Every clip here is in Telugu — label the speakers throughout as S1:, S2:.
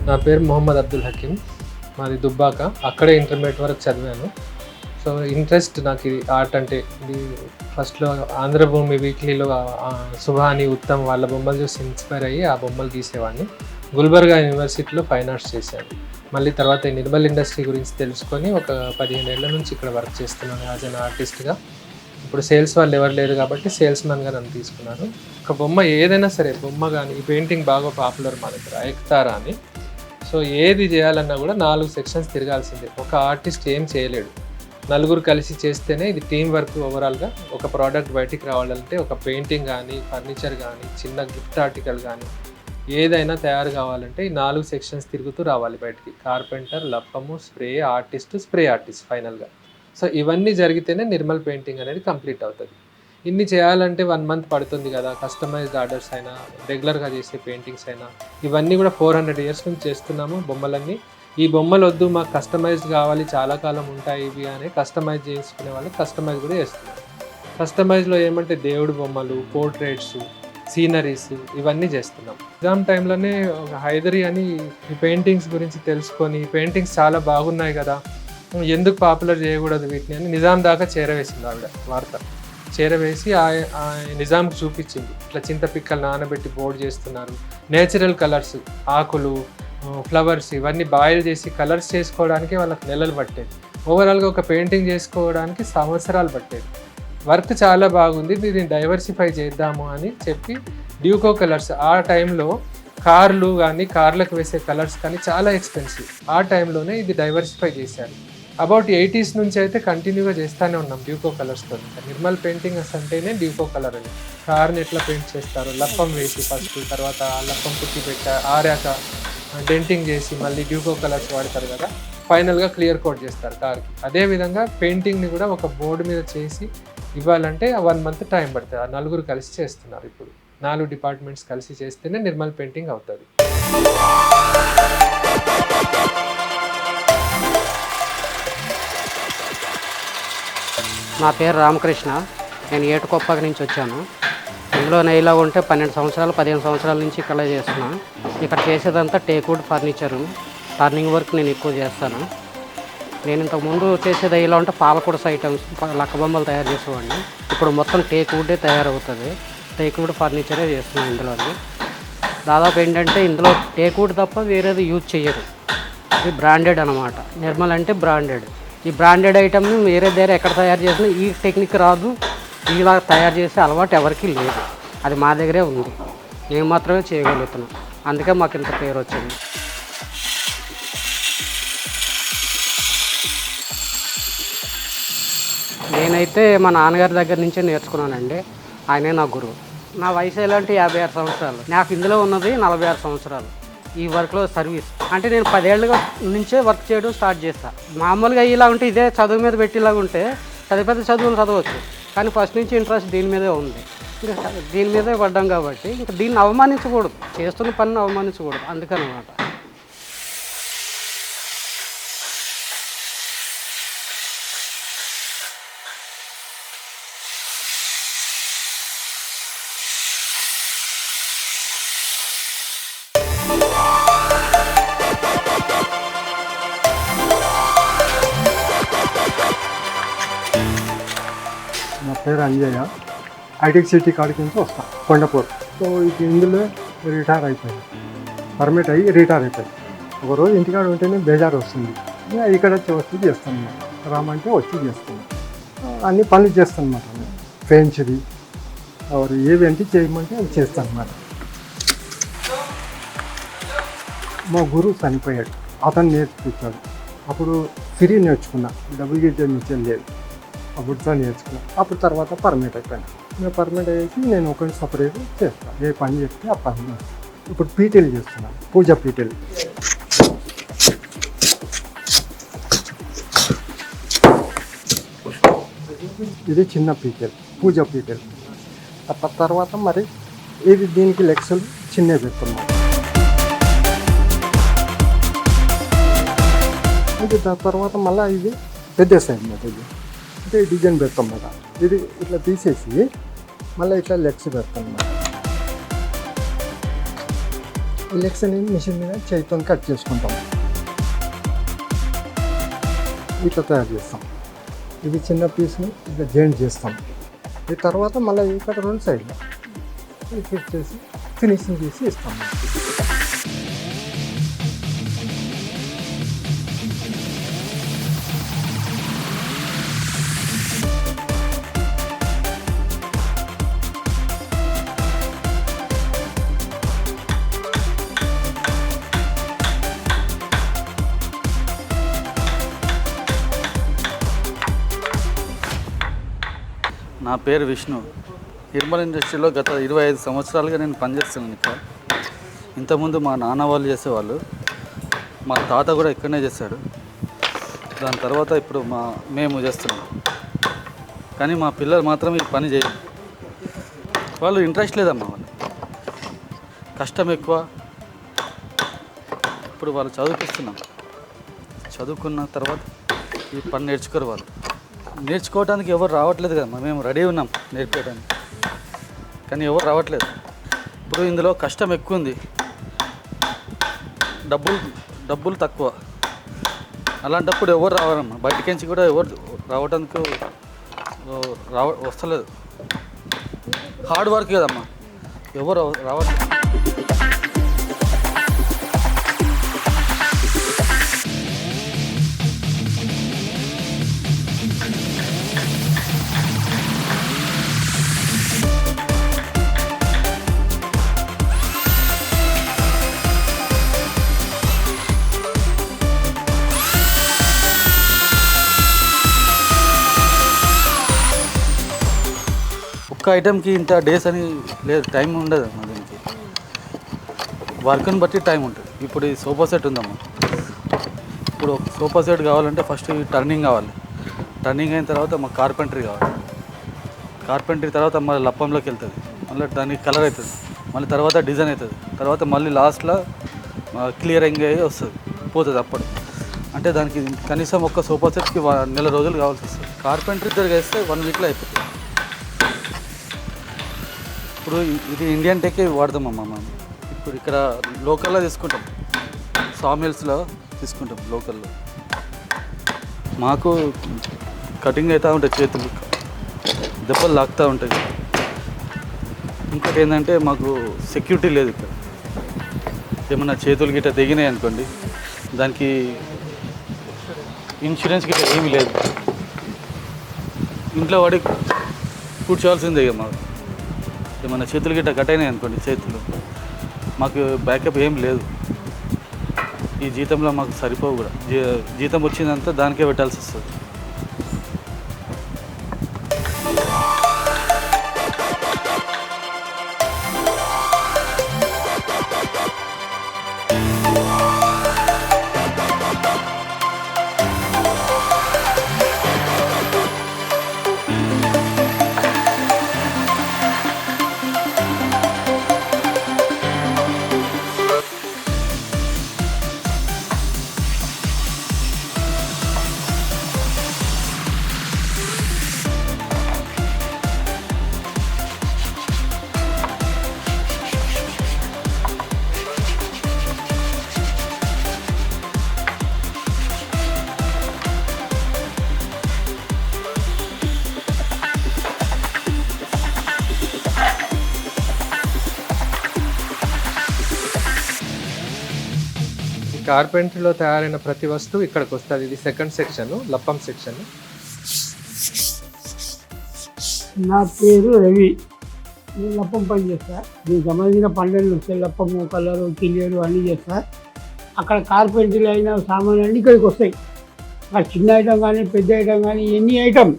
S1: నా పేరు మొహమ్మద్ అబ్దుల్ హకీమ్, మాది దుబ్బాక. అక్కడే ఇంటర్మీడియట్ వరకు చదివాను. సో ఇంట్రెస్ట్ నాకు ఇది ఆర్ట్ అంటే. ఇది ఫస్ట్లో ఆంధ్రభూమి వీక్లీలో సుభాని, ఉత్తమ్ వాళ్ళ బొమ్మలు చూసి ఇన్స్పైర్ అయ్యి ఆ బొమ్మలు గీసేవాడిని. గుల్బర్గా యూనివర్సిటీలో ఫైన్ ఆర్ట్స్ చేశాను. మళ్ళీ తర్వాత నిర్మల్ ఇండస్ట్రీ గురించి తెలుసుకొని ఒక 15 ఏళ్ల నుంచి ఇక్కడ వర్క్ చేస్తున్నాను యాజ్ అన్ ఆర్టిస్ట్గా. ఇప్పుడు సేల్స్ వాళ్ళు ఎవరు లేరు కాబట్టి సేల్స్మెన్గా నన్ను తీసుకున్నారు. ఒక బొమ్మ ఏదైనా సరే, బొమ్మ కానీ, ఈ పెయింటింగ్ బాగా పాపులర్ మా దగ్గర, ఎక్తారా అని. సో ఏది చేయాలన్నా కూడా 4 సెక్షన్స్ తిరగాల్సిందే. ఒక ఆర్టిస్ట్ ఏం చేయలేడు, నలుగురు కలిసి చేస్తేనే ఇది టీం వర్క్. ఓవరాల్గా ఒక ప్రోడక్ట్ బయటికి రావాలంటే, ఒక పెయింటింగ్ కానీ, ఫర్నిచర్ కానీ, చిన్న గిఫ్ట్ ఆర్టికల్ కానీ ఏదైనా తయారు కావాలంటే ఈ 4 సెక్షన్స్ తిరుగుతూ రావాలి బయటికి. కార్పెంటర్, లప్పము, స్ప్రే ఆర్టిస్ట్ ఫైనల్గా. సో ఇవన్నీ జరిగితేనే నిర్మల్ పెయింటింగ్ అనేది కంప్లీట్ అవుతుంది. ఇన్ని చేయాలంటే 1 మంత్ పడుతుంది కదా. కస్టమైజ్డ్ ఆర్డర్స్ అయినా, రెగ్యులర్గా చేసే పెయింటింగ్స్ అయినా, ఇవన్నీ కూడా 400 years నుంచి చేస్తున్నాము బొమ్మలన్నీ. ఈ బొమ్మలు వద్దు, మాకు కస్టమైజ్డ్ కావాలి, చాలా కాలం ఉంటాయి ఇవి అని కస్టమైజ్ చేసుకునే వాళ్ళు కస్టమైజ్ కూడా చేస్తున్నారు. కస్టమైజ్లో ఏమంటే దేవుడి బొమ్మలు, పోర్ట్రేట్స్, సీనరీస్ ఇవన్నీ చేస్తున్నాం. ఎగ్జామ్ టైంలోనే హైదరీ అని ఈ పెయింటింగ్స్ గురించి తెలుసుకొని, పెయింటింగ్స్ చాలా బాగున్నాయి కదా, ఎందుకు పాపులర్ చేయకూడదు వీటిని అని నిజాం దాకా చేరవేసింది ఆవిడ వార్త. చేరవేసి నిజాంకి చూపించింది. ఇట్లా చింతపిక్కలు నానబెట్టి బోర్డు చేస్తున్నారు. నేచురల్ కలర్స్, ఆకులు, ఫ్లవర్స్ ఇవన్నీ బాయిల్ చేసి కలర్స్ చేసుకోవడానికి వాళ్ళకి నెలలు పట్టేది. ఓవరాల్గా ఒక పెయింటింగ్ చేసుకోవడానికి సంవత్సరాలు పట్టేది. వర్క్ చాలా బాగుంది, దీన్ని డైవర్సిఫై చేద్దాము అని చెప్పి డ్యూకో కలర్స్, ఆ టైంలో కార్లు కానీ, కార్లకు వేసే కలర్స్ కానీ చాలా ఎక్స్పెన్సివ్. ఆ టైంలోనే ఇది డైవర్సిఫై చేశారు. అబౌట్ 80s నుంచి అయితే కంటిన్యూగా చేస్తూనే ఉన్నాం డ్యూకో కలర్స్తో. నిర్మల్ పెయింటింగ్ అంటేనే డ్యూకో కలర్ అని. కార్ని ఎట్లా పెయింట్ చేస్తారు, లప్పం వేసి ఫస్ట్, తర్వాత లప్పం పుట్టి ఆరాక డెంటింగ్ చేసి మళ్ళీ డ్యూకో కలర్స్ వాడతారు కదా, ఫైనల్గా క్లియర్ కోట్ చేస్తారు కార్కి. అదేవిధంగా పెయింటింగ్ని కూడా ఒక బోర్డు మీద చేసి ఇవ్వాలంటే 1 month టైం పడుతుంది. 4 కలిసి చేస్తున్నారు. ఇప్పుడు 4 డిపార్ట్మెంట్స్ కలిసి చేస్తేనే నిర్మల్ పెయింటింగ్ అవుతుంది.
S2: నా పేరు రామకృష్ణ. నేను ఏటుకొప్పక నుంచి వచ్చాను. ఇందులో నెయ్యిలో ఉంటే 12 సంవత్సరాలు 15 సంవత్సరాల నుంచి ఇక్కడ చేస్తున్నాను. ఇక్కడ చేసేదంతా టేక్వుడ్ ఫర్నిచరు, టర్నింగ్ వర్క్ నేను ఎక్కువ చేస్తాను. నేను ఇంతకుముందు చేసేది ఇలా ఉంటే పాలకూడస్ ఐటమ్స్, లక్క బొమ్మలు తయారు చేసేవాడిని. ఇప్పుడు మొత్తం టేక్వుడే తయారవుతుంది. టేక్వుడ్ ఫర్నిచరే చేస్తున్నాను ఇందులోని. దాదాపు ఏంటంటే ఇందులో టేక్వుడ్ తప్ప వేరేది యూజ్ చేయరు. ఇది బ్రాండెడ్ అనమాట. నిర్మల్ అంటే బ్రాండెడ్. ఈ బ్రాండెడ్ ఐటమ్ని వేరే దగ్గర ఎక్కడ తయారు చేసినా ఈ టెక్నిక్ రాదు, ఇలా తయారు చేసే అలవాటు ఎవరికీ లేదు. అది మా దగ్గరే ఉంది, మేము మాత్రమే చేయగలుగుతున్నాం. అందుకే మాకు ఇంత పేరు వచ్చింది. నేనైతే మా నాన్నగారి దగ్గర నుంచే నేర్చుకున్నానండి. ఆయనే నా గురువు. నా వయసు ఎలాంటి 56 సంవత్సరాలు. నాకు ఇందులో ఉన్నది 46 సంవత్సరాలు. ఈ వర్క్లో సర్వీస్ అంటే నేను 10 ఏళ్ళ నుంచే వర్క్ చేయడం స్టార్ట్ చేస్తాను. మామూలుగా ఇలా ఉంటే ఇదే చదువు మీద పెట్టేలాగా ఉంటే పెద్ద చదువులు చదవచ్చు, కానీ ఫస్ట్ నుంచి ఇంట్రెస్ట్ దీని మీదే ఉంది. ఇంకా దీని మీదే పడ్డాం కాబట్టి ఇంకా దీన్ని అవమానించకూడదు, చేస్తున్న పనిని అవమానించకూడదు, అందుకనమాట.
S3: నా పేరు అంజయ్య. ఐటెక్ సిటీ కాడికి నుంచి వస్తాను, కొండపూర్. సో ఇందులో రిటైర్ అయిపోయింది, పర్మిట్ అయ్యి రిటైర్ అయిపోయింది. ఒకరోజు ఇంటికాడ ఉంటేనే బేజారు వస్తుంది, ఇక్కడ వచ్చి చేస్తాను, రామంటే వచ్చి చేస్తాను, అన్ని పనులు చేస్తాను అన్నమాట. ఫ్రెంచ్ది ఎవరు ఏవేంటి చేయమంటే అవి చేస్తాను అన్నమాట. మా గురువు చనిపోయాడు, అతను నేర్పించాడు. అప్పుడు ఫ్రీ నేర్చుకున్నా, డబ్బులు గిట్టే మిషన్ లేదు, అప్పుడుతో నేర్చుకున్నా. అప్పుడు తర్వాత పర్మనెంట్ అయిపోయాను. నేను పర్మనెంట్ అయ్యేసి నేను ఒకటి సపరేట్ చేస్తాను, ఏ పని చెప్తే ఆ పని. ఇప్పుడు పీటెలు చేస్తున్నాను, పూజ పీటెలు. ఇది చిన్న పీటెలు, పూజ పీటెలు. తర్వాత మరి ఇది దీనికి లెక్సలు చిన్నవి పెడుతున్నాం. ఇది దాని తర్వాత మళ్ళీ ఇది పెద్ద సైజ్ అన్నమాట. ఇది అంటే డిజైన్ పెడతాం అన్నమాట. ఇది ఇట్లా తీసేసి మళ్ళీ ఇట్లా లెగ్స్ పెడతాం అన్నమాట. ఈ లెగ్స్ అనేది మిషన్ మీద చేతితో కట్ చేసుకుంటాం, ఇట్లా తయారు చేస్తాం. ఇది చిన్న పీస్ని ఇట్లా జాయింట్ చేస్తాం. ఈ తర్వాత మళ్ళీ ఇక్కడ 2 సైడ్లు ఫిట్ చేసి ఫినిషింగ్ చేసి ఇస్తాం.
S4: నా పేరు విష్ణు. నిర్మల్ ఇండస్ట్రీలో గత 25 సంవత్సరాలుగా నేను పనిచేస్తున్నాను ఇక్కడ. ఇంతకుముందు మా నాన్న వాళ్ళు చేసేవాళ్ళు, మా తాత కూడా ఇక్కడనే చేశాడు. దాని తర్వాత ఇప్పుడు మేము చేస్తున్నాం. కానీ మా పిల్లలు మాత్రం ఈ పని చేయరు. వాళ్ళు ఇంట్రెస్ట్ లేదమ్మా, వాళ్ళు కష్టం ఎక్కువ. ఇప్పుడు వాళ్ళు చదివిస్తున్నాం, చదువుకున్న తర్వాత ఈ పని నేర్చుకోరు. వాళ్ళు నేర్చుకోవడానికి ఎవరు రావట్లేదు కదమ్మా, మేము రెడీ ఉన్నాం నేర్పేయడానికి, కానీ ఎవరు రావట్లేదు. ఇప్పుడు ఇందులో కష్టం ఎక్కువ ఉంది, డబ్బులు తక్కువ. అలాంటప్పుడు ఎవరు రావాలమ్మా, బయటికించి కూడా ఎవరు రావడానికి వస్తలేదు. హార్డ్ వర్క్ కదమ్మా, ఎవరు రావట్లేదు. ఒక్క ఐటెంకి ఇంత డేస్ అని లేదు, టైం ఉండదు అమ్మా. దీనికి వర్క్ని బట్టి టైం ఉంటుంది. ఇప్పుడు ఈ సోఫా సెట్ ఉందమ్మా, ఇప్పుడు సోఫా సెట్ కావాలంటే ఫస్ట్ టర్నింగ్ కావాలి. టర్నింగ్ అయిన తర్వాత మాకు కార్పెంటరీ కావాలి. కార్పెంటరీ తర్వాత మళ్ళీ లప్పంలోకి వెళ్తుంది, మళ్ళీ దానికి కలర్ అవుతుంది, మళ్ళీ తర్వాత డిజైన్ అవుతుంది, తర్వాత మళ్ళీ లాస్ట్లో క్లియరింగ్ అయ్యి వస్తుంది, పోతుంది. అప్పుడు అంటే దానికి కనీసం ఒక్క సోఫా సెట్కి 1 నెల రోజులు కావాల్సి వస్తుంది. కార్పెంటరీ జరిగేస్తే 1 వీక్లో అయిపోతుంది. ఇప్పుడు ఇది ఇండియన్ టెక్కే వాడతామమ్మా మనం. ఇప్పుడు ఇక్కడ లోకల్లో తీసుకుంటాం, సామిల్స్లో తీసుకుంటాం లోకల్లో. మాకు కటింగ్ అవుతూ ఉంటాయి, చేతులు దెబ్బలు లాగుతూ ఉంటాయి. ఇంకోటి ఏంటంటే మాకు సెక్యూరిటీ లేదు ఇక్కడ. ఏమన్నా చేతులు గిట్ట తెగినాయి అనుకోండి, దానికి ఇన్సూరెన్స్ గిట్ట ఏమీ లేదు. ఇంట్లో వాడి కూర్చోవాల్సిందే ఇక. మాకు ఏమన్నా చేతులు గిట్ట కట్ అయినాయి అనుకోండి, చేతులు మాకు బ్యాకప్ ఏం లేదు. ఈ జీతంలో మాకు సరిపోవు కూడా. జీతం వచ్చిందంతా దానికే పెట్టాల్సి వస్తుంది.
S1: కార్పెంటరీలో తయారైన ప్రతి వస్తువు ఇక్కడికి వస్తుంది. ఇది సెకండ్ సెక్షన్, లప్పం సెక్షన్.
S5: నా పేరు రవి. నేను లప్పం పని చేస్తా. దీనికి సంబంధించిన పనులు లప్పము, కలరు, కిలియరు అన్నీ చేస్తా. అక్కడ కార్పెంటరీలు అయిన సామాన్లు అన్నీ ఇక్కడికి వస్తాయి. అక్కడ చిన్న ఐటమ్ కానీ పెద్ద ఐటమ్ కానీ ఎన్ని ఐటమ్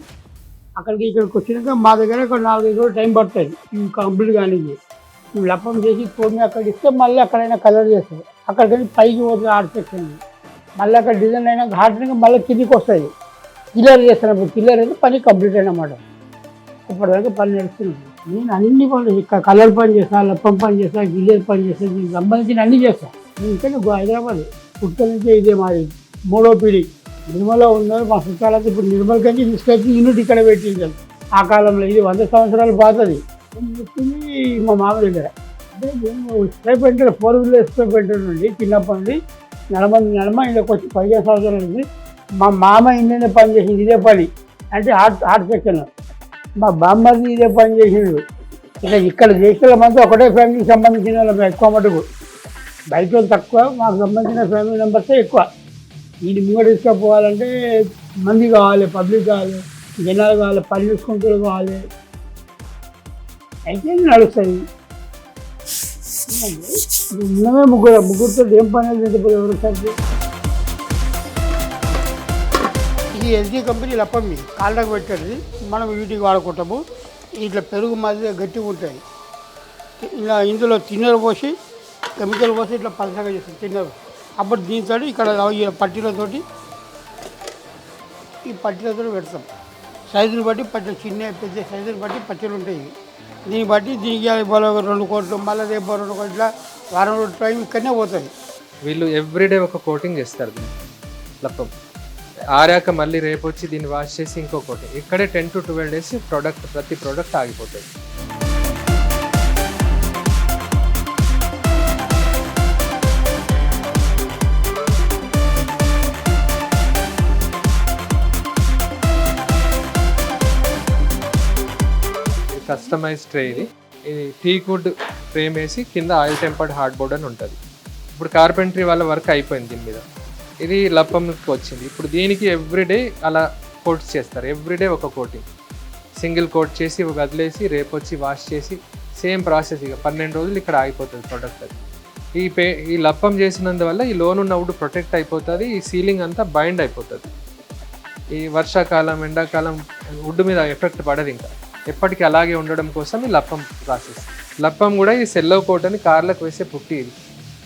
S5: ఇక్కడికి వచ్చినాక మా దగ్గర ఒక 4-5 రోజులు టైం పడుతుంది ఇవి కంప్లీట్ కానీ. ఇవి లప్పం చేసి తోమి అక్కడ ఇస్తే మళ్ళీ అక్కడైనా కలర్ చేస్తారు. అక్కడికి పైకి పోతుంది ఆర్ట్ సెక్షన్. మళ్ళీ అక్కడ డిజైన్ అయినా హార్ట్గా మళ్ళీ కిందికి వస్తుంది. కిల్లర్ చేస్తున్నప్పుడు కిల్లర్ అయితే పని కంప్లీట్ అయినమాట. ఇప్పటివరకు పని నడుస్తుంది. నేను అన్ని పనులు ఇక్కడ కలర్ పని చేస్తాను, లప్పం పని చేస్తాను, గిల్లర్ పని చేస్తాను, దీనికి సంబంధించిన అన్నీ చేస్తాను. నేను ఇక్కడ హైదరాబాద్ పుట్టిన నుంచే ఇదే మాది 3వ పీడి. నిర్మల్లో ఉన్నారు మా చుట్టాలతో. ఇప్పుడు నిర్మల్ కంచి తీసుకొచ్చి యూనిట్ ఇక్కడ పెట్టించాను. ఆ కాలంలో ఇది 100 సంవత్సరాలు పాతది. నేను చెప్పింది మా మామ దగ్గర. అంటే నేను spray painter 4 wheeler spray painter నుండి చిన్నప్పటి నుండి నడమ ఇళ్ళకి వచ్చి 15 సంవత్సరాలు ఉంది. మా మామ ఇండియన్ పని చేసింది ఇదే పని, అంటే ఆర్ట్ సెక్షన్. మా బామ్మది ఇదే పని చేసిండు. ఇక ఇక్కడ దేశాల మంది ఒకటే ఫ్యామిలీకి సంబంధించిన వాళ్ళు ఎక్కువ మటుకు, బయట తక్కువ. మాకు సంబంధించిన ఫ్యామిలీ మెంబర్సే ఎక్కువ. వీటి ముంగట తీసుకుపోవాలంటే మంది కావాలి, పబ్లిక్ కావాలి, జనాలు కావాలి, పని చూసుకుంటూ కావాలి. అయితే నడుస్తుంది. ఉన్నమే ముగ్గురితో ఏం పని నిండిపోయి ఎవరు సార్. ఇది ఎల్జీ కంపెనీ లప్పం. ఇది కాళ్ళకు పెట్టేది మనం వీటికి వాడుకుంటాము. ఇట్లా పెరుగు మధ్య గట్టిగా ఉంటాయి. ఇలా ఇందులో తిన్నర పోసి కెమికల్ పోసి ఇట్లా పలసగా చేస్తాం తిన్నరు. అప్పుడు దీంతో ఇక్కడ ఈ పట్టీలతోటి పెడతాం. సైజుని బట్టి పట్టీలు, చిన్న పెద్ద సైజుని బట్టి పట్టీలు ఉంటాయి. దీన్ని బట్టి దీనికి 2 కోట్లు, మళ్ళీ రేపు 2 కోట్ల, వారం రోజుల టైం ఇక్కడనే పోతుంది.
S1: వీళ్ళు ఎవ్రీడే ఒక కోటింగ్ చేస్తారు దీన్ని లప్పం. ఆరాక మళ్ళీ రేపు వచ్చి దీన్ని వాష్ చేసి ఇంకో కోటింగ్. ఇక్కడే 10 to 12 డేస్ ప్రతి ప్రోడక్ట్ ఆగిపోతుంది. కస్టమైజ్ ట్రే ఇది టీక్ వుడ్ ఫ్రేమ్ వేసి కింద ఆయిల్ టెంపర్డ్ హార్డ్ బోర్డ్ అని ఉంటుంది. ఇప్పుడు కార్పెంటరీ వాళ్ళ వర్క్ అయిపోయింది దీని మీద. ఇది లప్పంకి వచ్చింది. ఇప్పుడు దీనికి ఎవ్రీడే అలా కోట్స్ చేస్తారు. ఎవ్రీడే ఒక కోటింగ్, సింగిల్ కోట్ చేసి వదిలేసి రేపు వచ్చి వాష్ చేసి సేమ్ ప్రాసెస్. ఇక 12 రోజులు ఇక్కడ ఆగిపోతుంది ప్రోడక్ట్. అది ఈ లప్పం చేసినందువల్ల ఈ లోన్ ఉన్న వుడ్ ప్రొటెక్ట్ అయిపోతుంది. ఈ సీలింగ్ అంతా బైండ్ అయిపోతుంది. ఈ వర్షాకాలం, ఎండాకాలం వుడ్ మీద ఎఫెక్ట్ పడదు. ఇంకా ఎప్పటికీ అలాగే ఉండడం కోసం ఈ లప్పం ప్రాసెస్. లప్పం కూడా ఈ సెల్లో కోట్ అని కార్లకు వేసే పుట్టి. ఇది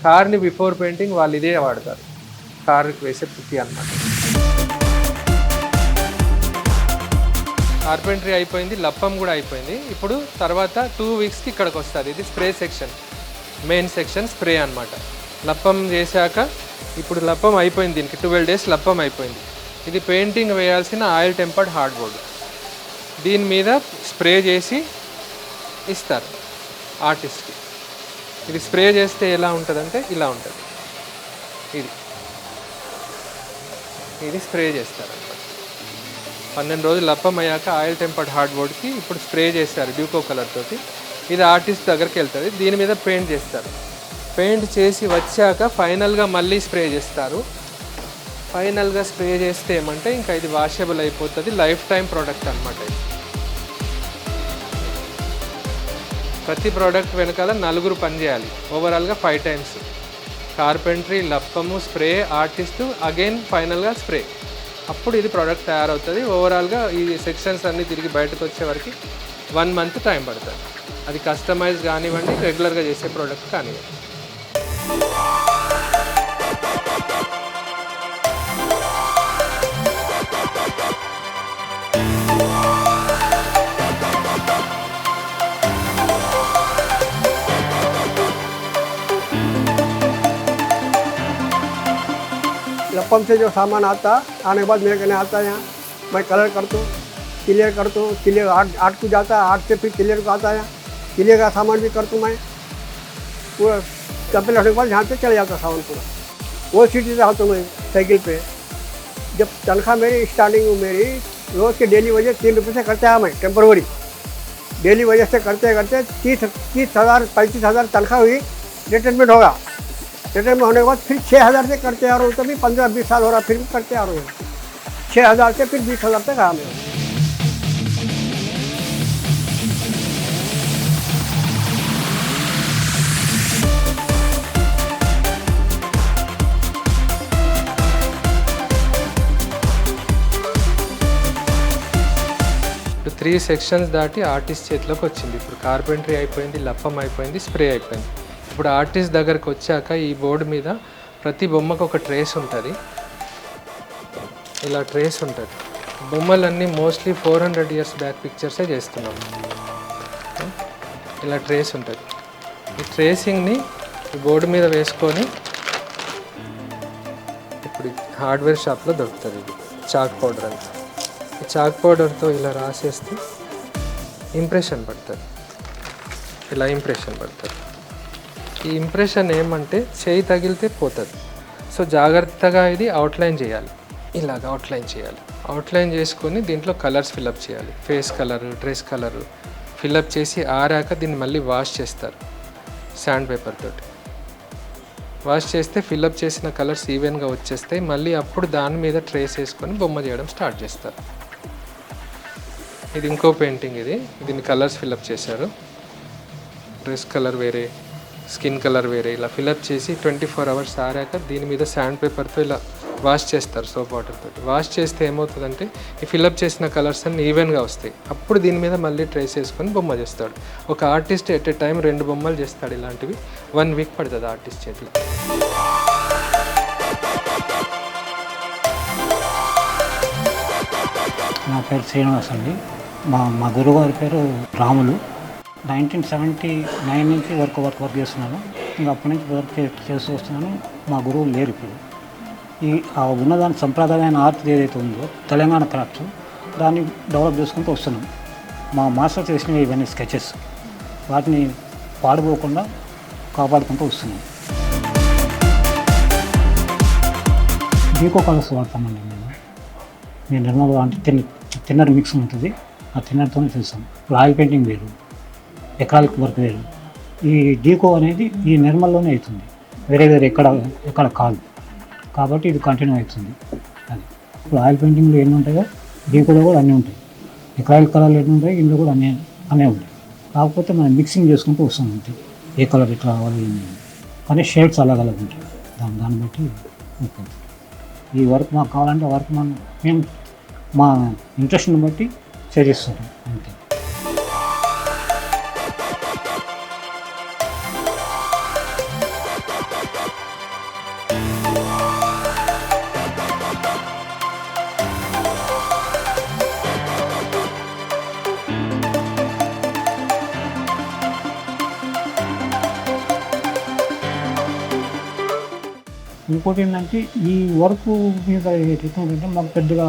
S1: కార్ని బిఫోర్ పెయింటింగ్ వాళ్ళు ఇదే వాడతారు. కార్కి వేసే పుట్టి అన్నమాట. కార్పెంటరీ అయిపోయింది, లప్పం కూడా అయిపోయింది. ఇప్పుడు తర్వాత 2 వీక్స్కి ఇక్కడికి వస్తుంది. ఇది spray section, main section spray అన్నమాట. లప్పం చేశాక ఇప్పుడు లప్పం అయిపోయింది. దీనికి 12 డేస్ లప్పం అయిపోయింది. ఇది పెయింటింగ్ వేయాల్సిన ఆయిల్ టెంపర్డ్ హార్డ్ బోర్డు. దీని మీద స్ప్రే చేసి ఇస్తారు ఆర్టిస్ట్కి. ఇది స్ప్రే చేస్తే ఎలా ఉంటుందంటే ఇలా ఉంటుంది. ఇది స్ప్రే చేస్తారు. 12 రోజులు లప్పం అయ్యాక ఆయిల్ టెంపర్డ్ హార్డ్ బోర్డ్కి ఇప్పుడు స్ప్రే చేస్తారు డ్యూకో కలర్ తోటి. ఇది ఆర్టిస్ట్ దగ్గరికి వెళ్తుంది. దీని మీద పెయింట్ చేస్తారు. పెయింట్ చేసి వచ్చాక ఫైనల్గా మళ్ళీ స్ప్రే చేస్తారు. ఫైనల్గా స్ప్రే చేస్తే ఏమంటే ఇంకా ఇది వాషబుల్ అయిపోతుంది. లైఫ్ టైం ప్రోడక్ట్ అనమాట. ప్రతి ప్రోడక్ట్ వెనకాల 4 పని చేయాలి. ఓవరాల్గా 5 times. కార్పెంటరీ, లప్పము, స్ప్రే, ఆర్టిస్టు, అగైన్ ఫైనల్గా స్ప్రే. అప్పుడు ఇది ప్రోడక్ట్ తయారవుతుంది. ఓవరాల్గా ఈ సెక్షన్స్ అన్నీ తిరిగి బయటకు వచ్చే వరకు 1 month టైం పడుతుంది. అది కస్టమైజ్ కానివ్వండి, రెగ్యులర్గా చేసే ప్రోడక్ట్ కానివ్వండి.
S6: लप्पम से जो सामान आता आने के बाद मेरे कहने आता है यहाँ मैं कलर करता हूँ, क्लियर करता हूँ, क्लियर आर्ट को जाता है, आर्ट से फिर क्लियर को आता है, क्लियर का सामान भी करता हूँ मैं पूरा। कंप्लीट होने के बाद यहाँ पे चले जाता सामान पूरा। वो सिटी से आता हूँ मैं साइकिल पे। जब तनख्वाह मेरी स्टार्टिंग मेरी रोज़ के डेली वजह 3 रुपये से करते हैं मैं टेम्परवरी। डेली वजह से करते करते 30,000 35,000 तनख्वाह हुई, रिटायरमेंट होगा थिएटर में होने के बाद फिर 6,000 से करते आ रहा हूँ, तभी 15-20 साल हो रहा, फिर भी करते आ रहा हूँ। 6,000 से फिर 20,000 तक आया मैं।
S1: ఇప్పుడు 3 సెక్షన్స్ దాటి ఆర్టిస్ట్ చేతిలోకి వచ్చింది. ఇప్పుడు కార్పెంటరీ అయిపోయింది, లప్పం అయిపోయింది, స్ప్రే అయిపోయింది. ఇప్పుడు ఆర్టిస్ట్ దగ్గరకు వచ్చాక ఈ బోర్డు మీద ప్రతి బొమ్మకు ఒక ట్రేస్ ఉంటుంది. ఇలా ట్రేస్ ఉంటుంది. బొమ్మలన్నీ మోస్ట్లీ 400 ఇయర్స్ బ్యాక్ పిక్చర్సే చేస్తున్నాం. ఇలా ట్రేస్ ఉంటుంది. ఈ ట్రేసింగ్ని ఈ బోర్డు మీద వేసుకొని ఇప్పుడు హార్డ్వేర్ షాప్లో దొరుకుతుంది. ఇది చాక్ పౌడర్ అంతా. ఈ చాక్ పౌడర్తో ఇలా రాసేస్తే ఇంప్రెషన్ పడుతుంది. ఇలా ఇంప్రెషన్ పడుతుంది. ఈ ఇంప్రెషన్ ఏమంటే చేయి తగిలితే పోతుంది. సో జాగ్రత్తగా ఇది అవుట్లైన్ చేయాలి. ఇలాగ అవుట్లైన్ చేయాలి. అవుట్లైన్ చేసుకొని దీంట్లో కలర్స్ ఫిల్అప్ చేయాలి. Face colour, dress colour fill up చేసి ఆరాక దీన్ని మళ్ళీ వాష్ చేస్తారు శాండ్ పేపర్ తోటి. వాష్ చేస్తే ఫిల్అప్ చేసిన కలర్స్ ఈవెన్గా వచ్చేస్తాయి. మళ్ళీ అప్పుడు దాని మీద ట్రేస్ వేసుకొని బొమ్మ చేయడం స్టార్ట్ చేస్తారు. ఇది ఇంకో పెయింటింగ్. దీన్ని కలర్స్ ఫిల్అప్ చేశారు. డ్రెస్ కలర్ వేరే, స్కిన్ కలర్ వేరే, ఇలా ఫిల్అప్ చేసి 24 అవర్స్ ఆరాక దీని మీద శాండ్ పేపర్తో ఇలా వాష్ చేస్తారు సోప్ వాటర్ తోటి. వాష్ చేస్తే ఏమవుతుందంటే ఈ ఫిల్అప్ చేసిన కలర్స్ అన్ని ఈవెన్గా వస్తాయి. అప్పుడు దీని మీద మళ్ళీ ట్రేస్ వేసుకొని బొమ్మ చేస్తాడు. ఒక ఆర్టిస్ట్ ఎట్ ఏ టైం 2 బొమ్మలు చేస్తాడు. ఇలాంటివి 1 వీక్ పడుతుంది ఆర్టిస్ట్ చేతిలో.
S7: నా పేరు శ్రీనివాస్ అండి. మా గురుగారి పేరు రాములు. 1979 నుంచి వర్క్ చేస్తున్నాను. ఇంకా అప్పటి నుంచి వర్క్ చేస్తూ వస్తున్నాను. మా గురువు లేరు ఇప్పుడు. ఉన్నదాని సంప్రదాయమైన ఆర్ట్ ఏదైతే ఉందో తెలంగాణ క్రాఫ్ట్స్, దాన్ని డెవలప్ చేసుకుంటూ వస్తున్నాం. మా మాస్టర్ చేసినవి ఇవన్నీ స్కెచెస్, వాటిని పాడుకోకుండా కాపాడుకుంటూ వస్తున్నాం. డీకో కలర్స్ వాడతామండి మేము నిర్మల్ అంటే తిన్నర్ మిక్స్ ఉంటుంది. ఆ తిన్నర్తోనే చేస్తాం. ఇప్పుడు ఆయిల్ పెయింటింగ్ వేరు, ఎకరాలిక్ వర్క్ వేరు. ఈ డీకో అనేది ఈ నిర్మల్లోనే అవుతుంది, వేరే ఎక్కడ కాదు. కాబట్టి ఇది కంటిన్యూ అవుతుంది. అది ఇప్పుడు ఆయిల్ పెయింటింగ్లో ఎన్ని ఉంటాయో డీకోలో కూడా అన్నీ ఉంటాయి. ఎకరాలిక్ కలర్లు ఎన్ని ఉంటాయి, ఇందులో కూడా అన్నీ ఉంటాయి. కాకపోతే మనం మిక్సింగ్ చేసుకుంటూ వస్తాం అంతే. ఏ కలర్ ఎట్లా కావాలి కానీ షేడ్స్ అలాగ ఉంటాయి. దాన్ని బట్టి ఉంటుంది. ఈ వర్క్ మాకు కావాలంటే వర్క్ మేము మా ఇంట్రెస్ట్ని బట్టి చేస్తుంటాం అంతే. ఇంకోటి ఏంటంటే ఈ వర్క్ మీద ఎట్లుంటుందంటే మాకు పెద్దగా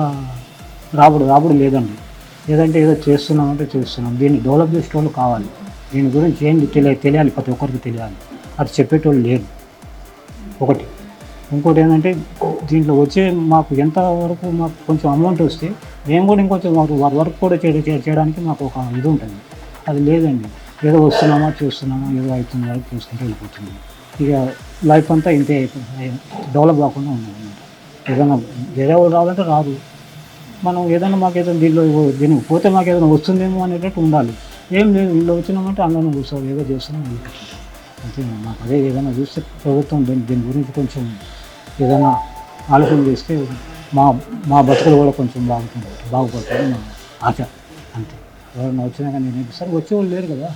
S7: రాబడి లేదండి. ఏదంటే ఏదో చేస్తున్నాం. దీన్ని డెవలప్ చేసేటోళ్ళు కావాలి. దీని గురించి ఏంటి తెలియాలి, ప్రతి ఒక్కరికి తెలియాలి. అది చెప్పేటోళ్ళు లేరు ఒకటి. ఇంకోటి ఏంటంటే దీంట్లో వచ్చే మాకు ఎంతవరకు మాకు కొంచెం అమౌంట్ వస్తే మేము కూడా ఇంకొంచెం వర్క్ కూడా చేయడానికి మాకు ఒక ఇది ఉంటుంది. అది లేదండి. ఏదో వస్తున్నామా చూస్తున్నామా, ఏదో అవుతుంది వరకు చూసుకుంటూ వెళ్ళిపోతుంది. ఇక లైఫ్ అంతా ఇంతే డెవలప్ కాకుండా ఉన్నది. ఏదైనా వేరే వాళ్ళు రావాలంటే రాదు. మనం ఏదైనా మాకు ఏదైనా దీనికి పోతే మాకు ఏదైనా వస్తుందేమో అనేటట్టు ఉండాలి. ఏం లేదు, ఇంట్లో వచ్చినామంటే అందరం కూర్చోవాలి, ఏదో చేస్తున్నాం అంతే. మాకు అదే ఏదైనా చూస్తే ప్రభుత్వం దీని గురించి కొంచెం ఏదైనా ఆలోచన చేస్తే మా బతుకులు కూడా కొంచెం బాగుపడుతుంది మా ఆశ అంతే. ఎవరైనా వచ్చినా కానీ నేను సార్ వచ్చేవాళ్ళు లేరు కదా.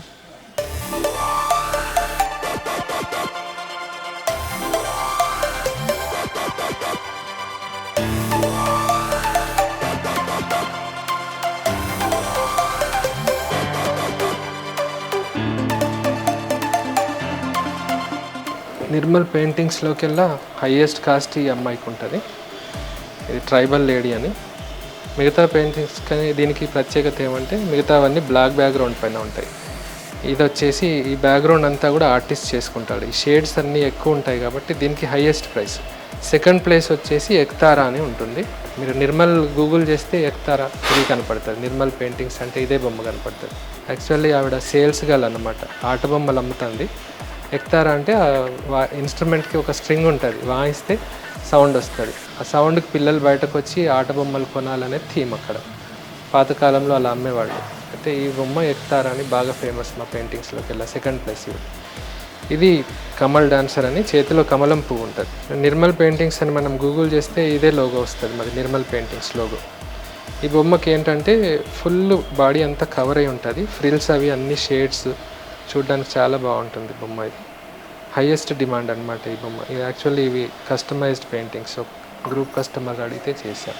S1: నిర్మల్ పెయింటింగ్స్లోకి వెళ్ళా హైయెస్ట్ కాస్ట్ ఈ అమ్మాయికి ఉంటుంది. ఇది ట్రైబల్ లేడీ అని. మిగతా పెయింటింగ్స్ కానీ దీనికి ప్రత్యేకత ఏమంటే మిగతావన్నీ బ్లాక్ బ్యాక్గ్రౌండ్ పైన ఉంటాయి. ఇది వచ్చేసి ఈ బ్యాక్గ్రౌండ్ అంతా కూడా ఆర్టిస్ట్ చేసుకుంటాడు. ఈ షేడ్స్ అన్నీ ఎక్కువ ఉంటాయి కాబట్టి దీనికి హైయెస్ట్ ప్రైస్. సెకండ్ ప్లేస్ వచ్చేసి ఎక్తారా అని ఉంటుంది. మీరు నిర్మల్ గూగుల్ చేస్తే ఎక్తారా ఇది కనపడుతుంది. నిర్మల్ పెయింటింగ్స్ అంటే ఇదే బొమ్మ కనపడుతుంది. యాక్చువల్లీ ఆవిడ సేల్స్ గర్ల్ అన్నమాట. ఆట బొమ్మలు అమ్ముతుంది. ఎక్తారా అంటే ఇన్స్ట్రుమెంట్కి ఒక స్ట్రింగ్ ఉంటుంది, వాయిస్తే సౌండ్ వస్తుంది. ఆ సౌండ్కి పిల్లలు బయటకు వచ్చి ఆట బొమ్మలు కొనాలనే థీమ్ అక్కడ. పాతకాలంలో అలా అమ్మేవాళ్ళు. అయితే ఈ బొమ్మ ఎక్తారా అని బాగా ఫేమస్ మా పెయింటింగ్స్లోకి వెళ్ళా, సెకండ్ ప్లేస్ ఇది కమల్ డాన్సర్ అని, చేతిలో కమలం పువ్వు ఉంటుంది. నిర్మల్ పెయింటింగ్స్ అని మనం గూగుల్ చేస్తే ఇదే లోగో వస్తుంది మరి, నిర్మల్ పెయింటింగ్స్ లోగో. ఈ బొమ్మకి ఏంటంటే ఫుల్ బాడీ అంతా కవర్ అయి ఉంటుంది, ఫ్రిల్స్ అవి అన్ని షేడ్స్, చూడడానికి చాలా బాగుంటుంది బొమ్మ. ఇది హైయెస్ట్ డిమాండ్ అనమాట ఈ బొమ్మ. ఇది యాక్చువల్లీ ఇవి కస్టమైజ్డ్ పెయింటింగ్స్, గ్రూప్ కస్టమర్ అడిగితే చేశాం.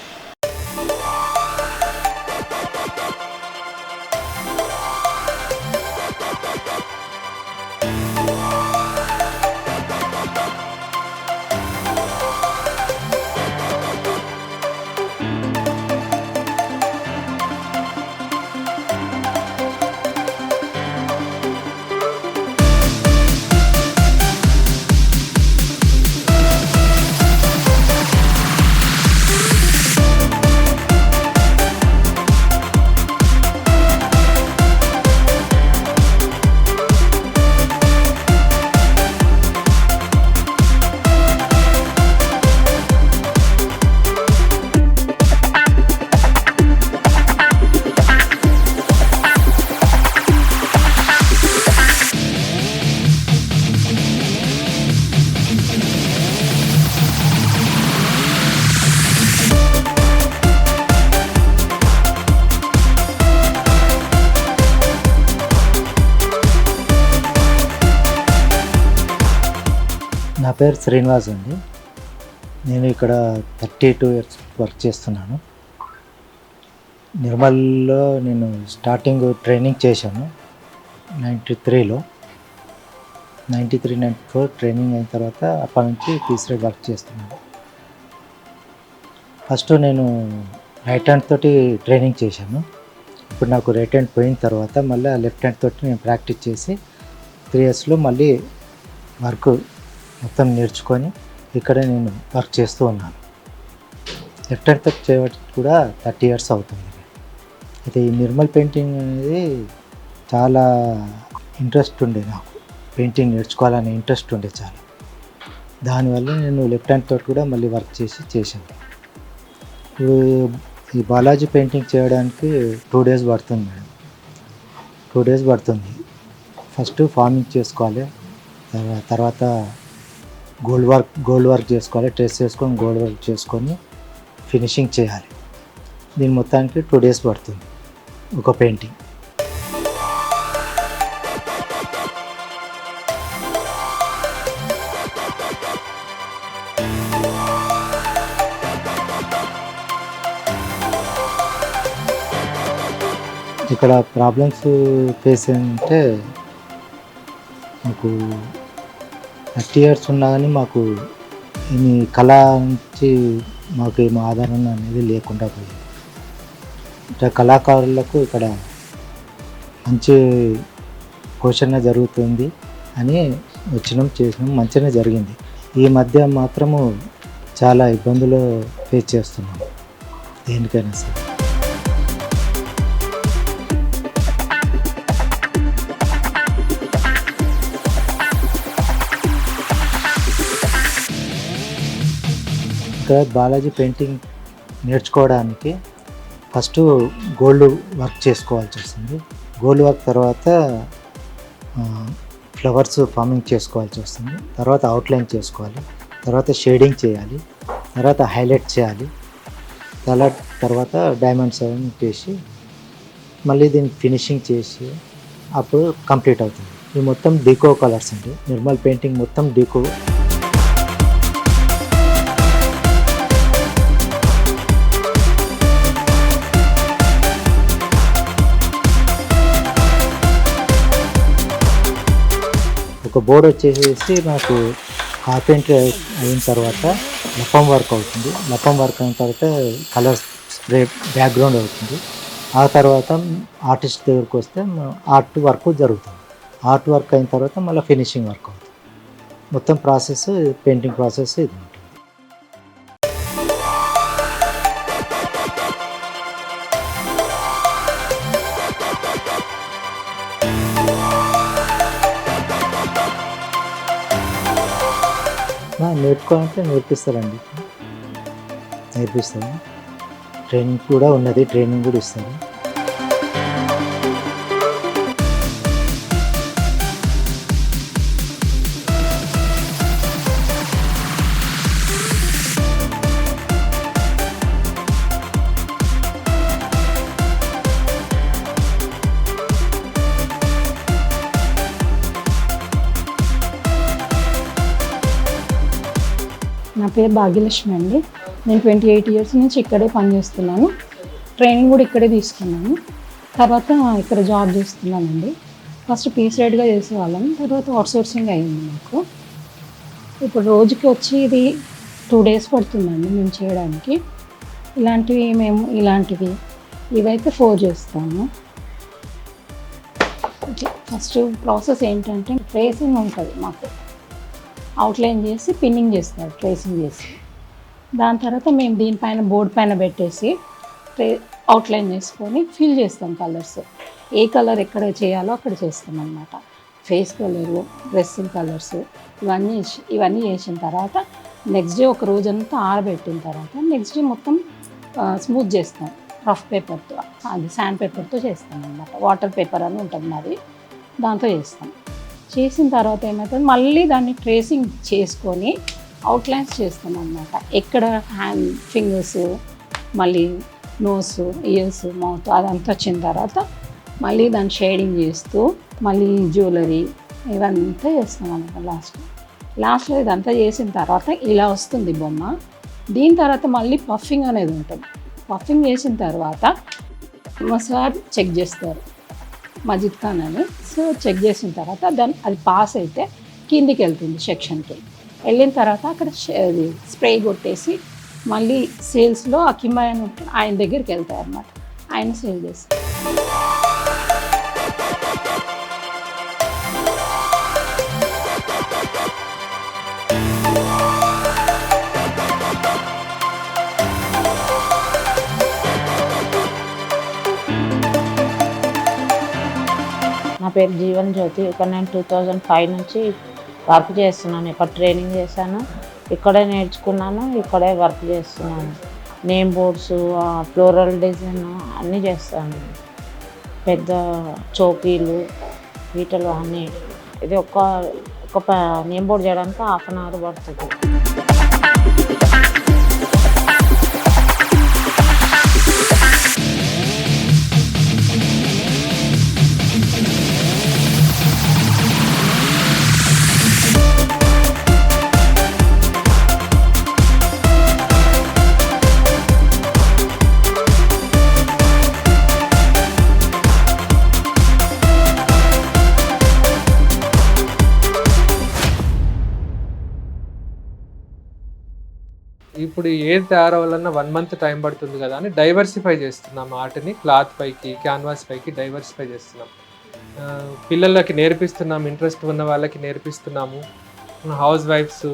S8: నా పేరు శ్రీనివాస్ అండి. నేను ఇక్కడ 32 ఇయర్స్ వర్క్ చేస్తున్నాను. నిర్మల్లో నేను స్టార్టింగ్ ట్రైనింగ్ చేశాను 93లో. 93-94 ట్రైనింగ్ అయిన తర్వాత అప్పటి నుంచి తీసరే వర్క్ చేస్తున్నాను. ఫస్ట్ నేను రైట్ హ్యాండ్ తోటి ట్రైనింగ్ చేశాను. ఇప్పుడు నాకు రైట్ హ్యాండ్ పోయిన తర్వాత మళ్ళీ లెఫ్ట్ హ్యాండ్ తోటి నేను ప్రాక్టీస్ చేసి 3 ఇయర్స్లో మళ్ళీ వర్క్ మొత్తం నేర్చుకొని ఇక్కడ నేను వర్క్ చేస్తూ ఉన్నాను. లెఫ్ట్ హ్యాండ్ తోటి చేయబట్టి కూడా 30 ఇయర్స్ అవుతుంది. అయితే ఈ నిర్మల్ పెయింటింగ్ అనేది చాలా ఇంట్రెస్ట్ ఉండే, నాకు పెయింటింగ్ నేర్చుకోవాలనే ఇంట్రెస్ట్ ఉండే చాలా. దానివల్ల నేను లెఫ్ట్ హ్యాండ్ తోటి కూడా మళ్ళీ వర్క్ చేశాను. ఇప్పుడు ఈ బాలాజీ పెయింటింగ్ చేయడానికి 2 డేస్ పడుతుంది మేడం. 2 డేస్ పడుతుంది. ఫస్ట్ ఫార్మింగ్ చేసుకోవాలి, తర్వాత గోల్డ్ వర్క్ చేసుకోవాలి, ట్రేస్ చేసుకొని గోల్డ్ వర్క్ చేసుకొని ఫినిషింగ్ చేయాలి. దీని మొత్తానికి 2 డేస్ పడుతుంది ఒక పెయింటింగ్. ఇక్కడ ప్రాబ్లమ్స్ ఫేస్ అంటే మాకు 30 ఇయర్స్ ఉన్నా కానీ మాకు ఈ కళ నుంచి మాకు ఏం ఆదరణ అనేది లేకుండా పోయింది. అంటే కళాకారులకు ఇక్కడ మంచి పోషణ జరుగుతుంది అని చేసినాం, మంచిగానే జరిగింది. ఈ మధ్య మాత్రము చాలా ఇబ్బందులు ఫేస్ చేస్తున్నాం దేనికైనా సరే. ఇక్కడ బాలాజీ పెయింటింగ్ నేర్చుకోవడానికి ఫస్ట్ గోల్డ్ వర్క్ చేసుకోవాల్సి వస్తుంది. గోల్డ్ వర్క్ తర్వాత ఫ్లవర్స్ ఫార్మింగ్ చేసుకోవాల్సి వస్తుంది. తర్వాత అవుట్లైన్ చేసుకోవాలి, తర్వాత షేడింగ్ చేయాలి, తర్వాత హైలైట్ చేయాలి, తర్వాత డైమండ్స్ అవన్నీ చేసి మళ్ళీ దీన్ని ఫినిషింగ్ చేసి అప్పుడు కంప్లీట్ అవుతుంది. ఇది మొత్తం డీకో కలర్స్ అండి. నిర్మల్ పెయింటింగ్ మొత్తం డీకో. ఒక బోర్డు వచ్చేసి నాకు కార్పెంటరీ అయిన తర్వాత లప్పం వర్క్ అవుతుంది. లప్పం వర్క్ అయిన తర్వాత కలర్ స్ప్రే బ్యాక్గ్రౌండ్ అవుతుంది. ఆ తర్వాత ఆర్టిస్ట్ దగ్గరికి వస్తే ఆర్ట్ వర్క్ జరుగుతుంది. ఆర్ట్ వర్క్ అయిన తర్వాత మళ్ళీ ఫినిషింగ్ వర్క్ అవుతుంది. మొత్తం ప్రాసెస్ పెయింటింగ్ ప్రాసెస్ ఇది ఉంటుంది. నేర్చుకోవాలంటే నేర్పిస్తారండి, నేర్పిస్తాము. ట్రైనింగ్ కూడా ఉన్నది, ట్రైనింగ్ కూడా ఇస్తారు.
S9: నా పేరు భాగ్యలక్ష్మి అండి. నేను 28 ఇయర్స్ నుంచి ఇక్కడే పనిచేస్తున్నాను. ట్రైనింగ్ కూడా ఇక్కడే తీసుకున్నాను. తర్వాత ఇక్కడ జాబ్ చేస్తున్నానండి. ఫస్ట్ పీస్ రేట్గా చేసేవాళ్ళం, తర్వాత అవుట్సోర్సింగ్ అయింది నాకు. ఇప్పుడు రోజుకి వచ్చి ఇది 2 days పడుతుందండి మేము చేయడానికి. ఇలాంటివి ఇవైతే 4 చేస్తాము. ఫస్ట్ ప్రాసెస్ ఏంటంటే ట్రేసింగ్ ఉంటుంది మాకు. అవుట్లైన్ చేసి పిన్నింగ్ చేస్తారు ట్రేసింగ్ చేసి. దాని తర్వాత మేము దీనిపైన బోర్డు పైన పెట్టేసి అవుట్లైన్ చేసుకొని ఫిల్ చేస్తాం కలర్స్. ఏ కలర్ ఎక్కడ చేయాలో అక్కడ చేస్తాం అన్నమాట. ఫేస్ కలరు, డ్రెస్సింగ్ కలర్స్ ఇవన్నీ చేసిన తర్వాత నెక్స్ట్ డే ఒక రోజంతా ఆరబెట్టిన తర్వాత నెక్స్ట్ డే మొత్తం స్మూత్ చేస్తాం రఫ్ పేపర్తో. అది శాండ్ పేపర్తో చేస్తాం అన్నమాట. వాటర్ పేపర్ అని ఉంటుంది మాది, దాంతో చేస్తాం. చేసిన తర్వాత ఏమవుతుంది, మళ్ళీ దాన్ని ట్రేసింగ్ చేసుకొని అవుట్లైన్స్ చేస్తాం అన్నమాట. ఎక్కడ హ్యాండ్, ఫింగర్స్, మళ్ళీ నోస్, ఇయర్స్, మౌత్ అదంతా వచ్చిన తర్వాత మళ్ళీ దాన్ని షేడింగ్ చేస్తూ మళ్ళీ జ్యువెలరీ ఇవంతా చేస్తాం అన్నమాట. లాస్ట్లో ఇదంతా చేసిన తర్వాత ఇలా వస్తుంది బొమ్మ. దీని తర్వాత మళ్ళీ పఫింగ్ అనేది ఉంటుంది. పఫింగ్ చేసిన తర్వాత మా సార్ చెక్ చేస్తారు, మజిద్ ఖాన్ అని. సో చెక్ చేసిన తర్వాత అది పాస్ అయితే కిందికి వెళ్తుంది సెక్షన్కి. వెళ్ళిన తర్వాత అక్కడ స్ప్రే కొట్టేసి మళ్ళీ సేల్స్లో అకిమాయ్ అని ఉంటుంది, ఆయన దగ్గరికి వెళ్తాయి అన్నమాట. ఆయన సేల్ చేస్తారు.
S10: నా పేరు జీవన్ జ్యోతి. ఇక్కడ నేను 2005 నుంచి వర్క్ చేస్తున్నాను. ఇక్కడ ట్రైనింగ్ చేశాను, ఇక్కడే నేర్చుకున్నాను, ఇక్కడే వర్క్ చేస్తున్నాను. నేమ్ బోర్డ్స్, ఫ్లోరల్ డిజైన్ అన్నీ చేస్తాను. పెద్ద చౌకీలు, వీటలు అన్నీ. ఇది ఒక నేమ్ బోర్డ్ చేయడానికి 1/2 hour పడుతుంది.
S1: ఇప్పుడు ఏది తయారవ్వాలన్నా 1 month టైం పడుతుంది కదా అని డైవర్సిఫై చేస్తున్నాం ఆర్ట్ని. క్లాత్ పైకి, క్యాన్వాస్ పైకి డైవర్సిఫై చేస్తున్నాం. పిల్లలకి నేర్పిస్తున్నాం, ఇంట్రెస్ట్ ఉన్న వాళ్ళకి నేర్పిస్తున్నాము. హౌస్ వైఫ్స్,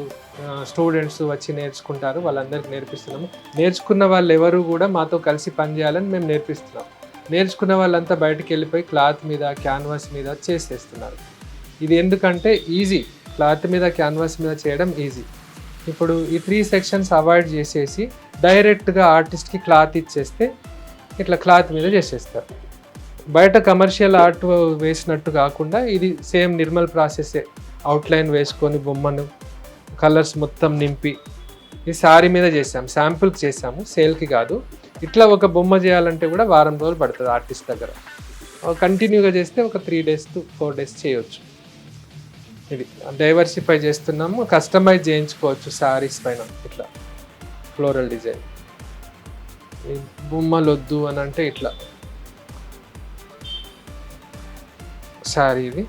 S1: స్టూడెంట్స్ వచ్చి నేర్చుకుంటారు, వాళ్ళందరికీ నేర్పిస్తున్నాము. నేర్చుకున్న వాళ్ళు ఎవరు కూడా మాతో కలిసి పనిచేయాలని మేము నేర్పిస్తున్నాం. నేర్చుకున్న వాళ్ళంతా బయటికి వెళ్ళిపోయి క్లాత్ మీద, క్యాన్వాస్ మీద చేసేస్తున్నారు. ఇది ఎందుకంటే ఈజీ, క్లాత్ మీద, క్యాన్వాస్ మీద చేయడం ఈజీ. ఇప్పుడు ఈ 3 sections అవాయిడ్ చేసేసి డైరెక్ట్గా ఆర్టిస్ట్కి క్లాత్ ఇచ్చేస్తే ఇట్లా క్లాత్ మీద చేసేస్తారు. బయట కమర్షియల్ ఆర్ట్ వేసినట్టు కాకుండా ఇది సేమ్ నిర్మల్ ప్రాసెసే. అవుట్లైన్ వేసుకొని బొమ్మను కలర్స్ మొత్తం నింపి ఈ శారీ మీద చేసాం, శాంపుల్కి చేసాము, సేల్కి కాదు. ఇట్లా ఒక బొమ్మ చేయాలంటే కూడా 1 వారం రోజులు పడుతుంది ఆర్టిస్ట్ దగ్గర. కంటిన్యూగా చేస్తే ఒక 3 days to 4 days చేయొచ్చు. ఇది డైవర్సిఫై చేస్తున్నాము. కస్టమైజ్ చేయించుకోవచ్చు శారీస్ పైన ఇట్లా ఫ్లోరల్ డిజైన్. ఈ బొమ్మలు వద్దు అని అంటే ఇట్లా శారీ, ఇది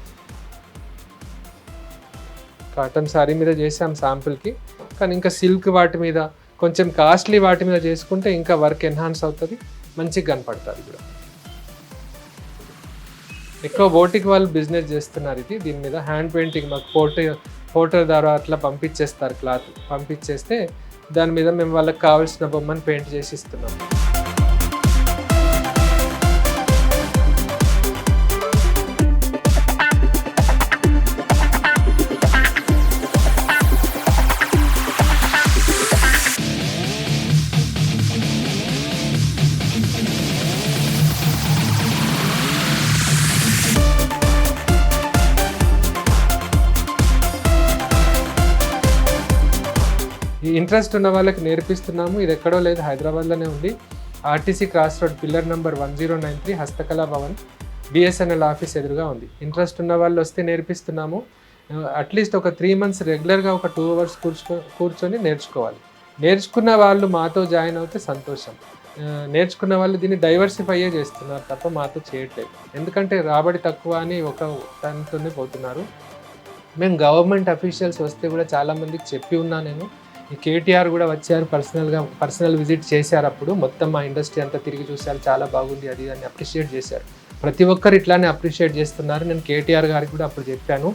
S1: కాటన్ శారీ మీద చేసాం శాంపుల్కి. కానీ ఇంకా సిల్క్ వాటి మీద, కొంచెం కాస్ట్లీ వాటి మీద చేసుకుంటే ఇంకా వర్క్ ఎన్హాన్స్ అవుతుంది, మంచిగా కనపడుతుంది కూడా. ఎక్కువ బోటిక్ వాళ్ళు బిజినెస్ చేస్తున్నారు దీని మీద. హ్యాండ్ పెయింటింగ్ మాకు పోర్టర్ ద్వారా అట్లా పంపించేస్తారు, క్లాత్ పంపించేస్తే దాని మీద మేము వాళ్ళకి కావాల్సిన బొమ్మను పెయింట్ చేసి ఇస్తున్నాం. ఇంట్రెస్ట్ ఉన్న వాళ్ళకి నేర్పిస్తున్నాము. ఇది ఎక్కడో లేదు, హైదరాబాద్లోనే ఉంది. RTC cross road pillar number 1093 Hastakala Bhavan BSNL office ఎదురుగా ఉంది. ఇంట్రెస్ట్ ఉన్న వాళ్ళు వస్తే నేర్పిస్తున్నాము. అట్లీస్ట్ ఒక 3 months రెగ్యులర్గా ఒక 2 hours కూర్చొని నేర్చుకోవాలి. నేర్చుకున్న వాళ్ళు మాతో జాయిన్ అవుతే సంతోషం. నేర్చుకున్న వాళ్ళు దీన్ని డైవర్సిఫైయే చేస్తున్నారు తప్ప మాతో చేయట్లేదు. ఎందుకంటే రాబడి తక్కువ అని ఒక దానితోనే పోతున్నారు. మేము గవర్నమెంట్ అఫీషియల్స్ వస్తే కూడా చాలామందికి చెప్పి ఉన్నా నేను. ఈ కేటీఆర్ కూడా వచ్చారు, పర్సనల్ విజిట్ చేశారు. అప్పుడు మొత్తం మా ఇండస్ట్రీ అంతా తిరిగి చూశారు, చాలా బాగుంది అది అని అప్రిషియేట్ చేశారు. ప్రతి ఒక్కరు ఇట్లానే అప్రిషియేట్ చేస్తున్నారు. నేను కేటీఆర్ గారికి కూడా అప్పుడు చెప్పాను,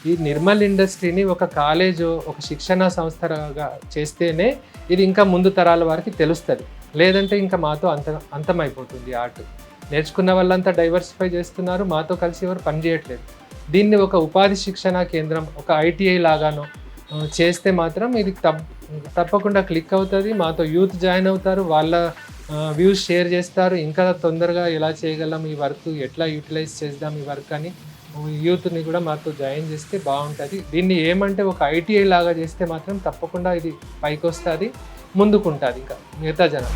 S1: ఈ నిర్మల్ ఇండస్ట్రీని ఒక కాలేజ్, ఒక శిక్షణా సంస్థగా చేస్తేనే ఇది ఇంకా ముందు తరాల వారికి తెలుస్తుంది. లేదంటే ఇంకా మాతో అంతమైపోతుంది ఆర్ట్. నేర్చుకున్న వాళ్ళంతా డైవర్సిఫై చేస్తున్నారు, మాతో కలిసి ఎవరు పనిచేయట్లేదు. దీన్ని ఒక ఉపాధి శిక్షణా కేంద్రం, ఒక ఐటీఐ లాగానో చేస్తే మాత్రం ఇది తప్పకుండా క్లిక్ అవుతుంది. మాతో యూత్ జాయిన్ అవుతారు, వాళ్ళ వ్యూస్ షేర్ చేస్తారు. ఇంకా తొందరగా ఎలా చేయగలం ఈ వర్క్, ఎట్లా యూటిలైజ్ చేద్దాం ఈ వర్క్ అని యూత్ని కూడా మాతో జాయిన్ చేస్తే బాగుంటుంది. దీన్ని ఏమంటే ఒక ఐటీఐ లాగా చేస్తే మాత్రం తప్పకుండా ఇది పైకి వస్తుంది, ముందుకుంటుంది ఇంకా మిగతా జనం.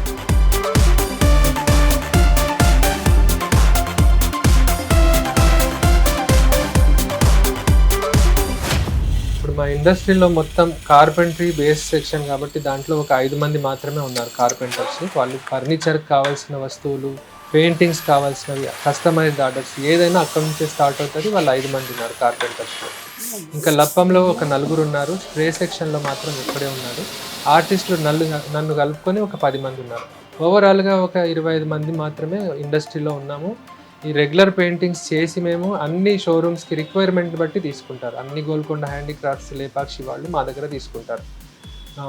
S1: ఇప్పుడు మా ఇండస్ట్రీలో మొత్తం కార్పెంటరీ బేస్ సెక్షన్ కాబట్టి దాంట్లో ఒక 5 మంది మాత్రమే ఉన్నారు కార్పెంటర్స్. వాళ్ళు ఫర్నిచర్కి కావాల్సిన వస్తువులు, పెయింటింగ్స్ కావాల్సినవి, కస్టమైజ్డ్ ఆర్డర్స్ ఏదైనా అక్కడి నుంచే స్టార్ట్ అవుతుంది. వాళ్ళు 5 మంది ఉన్నారు కార్పెంటర్స్లో. ఇంకా లప్పంలో ఒక 4 ఉన్నారు. స్ప్రే సెక్షన్లో మాత్రం ఇక్కడే ఉన్నారు. ఆర్టిస్టులు నన్ను కలుపుకొని ఒక 10 మంది ఉన్నారు. ఓవరాల్గా ఒక 25 మంది మాత్రమే ఇండస్ట్రీలో ఉన్నాము. ఈ రెగ్యులర్ పెయింటింగ్స్ చేసి మేము అన్ని షోరూమ్స్కి రిక్వైర్మెంట్ బట్టి తీసుకుంటారు. అన్ని గోల్కొండ హ్యాండీక్రాఫ్ట్స్, లేపాక్షి వాళ్ళు మా దగ్గర తీసుకుంటారు.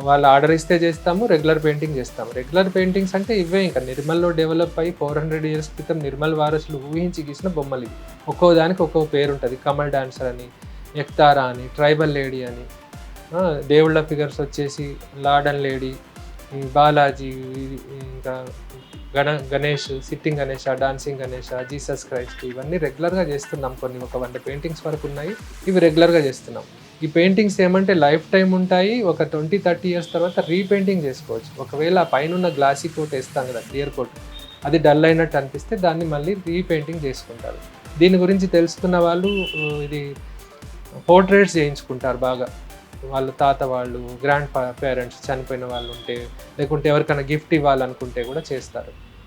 S1: వాళ్ళు ఆర్డర్ ఇస్తే చేస్తాము, రెగ్యులర్ పెయింటింగ్ చేస్తాము. రెగ్యులర్ పెయింటింగ్స్ అంటే ఇవే ఇంకా నిర్మల్లో డెవలప్ అయ్యి 400 years క్రితం నిర్మల్ వారసులు ఊహించి గీసిన బొమ్మలు ఇవి. ఒక్కో దానికి ఒక్కో పేరు ఉంటుంది. కమల్ డాన్సర్ అని, ఎక్తారా అని, ట్రైబల్ లేడీ అని, దేవుళ్ళ ఫిగర్స్ వచ్చేసి లార్డ్ అండ్ లేడీ, బాలాజీ, ఇంకా Ganesh, sitting Ganesha, dancing Ganesha, Jesus Christ, ఇవన్నీ రెగ్యులర్గా చేస్తున్నాం. కొన్ని ఒక 100 పెయింటింగ్స్ వరకు ఉన్నాయి, ఇవి రెగ్యులర్గా చేస్తున్నాం. ఈ పెయింటింగ్స్ ఏమంటే లైఫ్ టైం ఉంటాయి. ఒక 20-30 years తర్వాత రీపెయింటింగ్ చేసుకోవచ్చు. ఒకవేళ ఆ పైన ఉన్న గ్లాసీ కోట్ వేస్తాం కదా, క్లియర్ కోట్, అది డల్ అయినట్టు అనిపిస్తే దాన్ని మళ్ళీ రీపెయింటింగ్ చేసుకుంటారు. దీని గురించి తెలుసుకున్న వాళ్ళు ఇది పోర్ట్రేట్స్ చేయించుకుంటారు బాగా. వాళ్ళ తాత వాళ్ళు, గ్రాండ్ పేరెంట్స్ చనిపోయిన వాళ్ళు ఉంటే, లేకుంటే ఎవరికైనా గిఫ్ట్ ఇవ్వాలనుకుంటే కూడా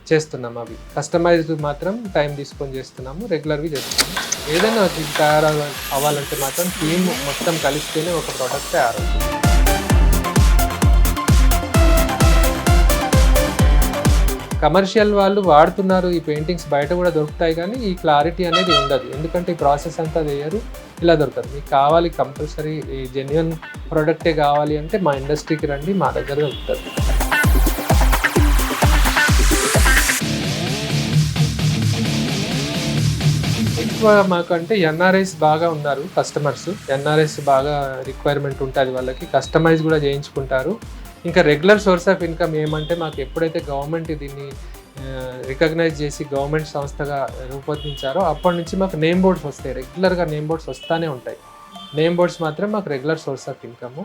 S1: చేస్తున్నాము. అవి కస్టమైజ్డ్ మాత్రం టైం తీసుకొని చేస్తున్నాము, రెగ్యులర్వి చేస్తున్నాము. ఏదైనా తయారు అవ్వాలంటే మాత్రం టీమ్ మొత్తం కలిస్తేనే ఒక ప్రోడక్ట్ తయారవుతుంది. కమర్షియల్ వాళ్ళు వాడుతున్నారు ఈ పెయింటింగ్స్, బయట కూడా దొరుకుతాయి, కానీ ఈ క్లారిటీ అనేది ఉండదు. ఎందుకంటే ఈ ప్రాసెస్ అంతా వేయరు, ఇలా దొరుకుతుంది. మీకు కావాలి కంపల్సరీ ఈ జెన్యున్ ప్రోడక్టే కావాలి అంటే మా ఇండస్ట్రీకి రండి, మా దగ్గర దొరుకుతుంది. ఎక్కువ మాకంటే ఎన్ఆర్ఐస్ బాగా ఉన్నారు కస్టమర్స్. ఎన్ఆర్ఐస్ బాగా రిక్వైర్మెంట్ ఉంటుంది వాళ్ళకి, కస్టమైజ్ కూడా చేయించుకుంటారు. ఇంకా రెగ్యులర్ సోర్స్ ఆఫ్ ఇన్కమ్ ఏమంటే మాకు ఎప్పుడైతే గవర్నమెంట్ దీన్ని రికగ్నైజ్ చేసి గవర్నమెంట్ సంస్థగా రూపొందించారో అప్పటి నుంచి మాకు నేమ్ బోర్డ్స్ వస్తాయి. రెగ్యులర్గా నేమ్ బోర్డ్స్ వస్తూనే ఉంటాయి. నేమ్ బోర్డ్స్ మాత్రం మాకు regular source of income.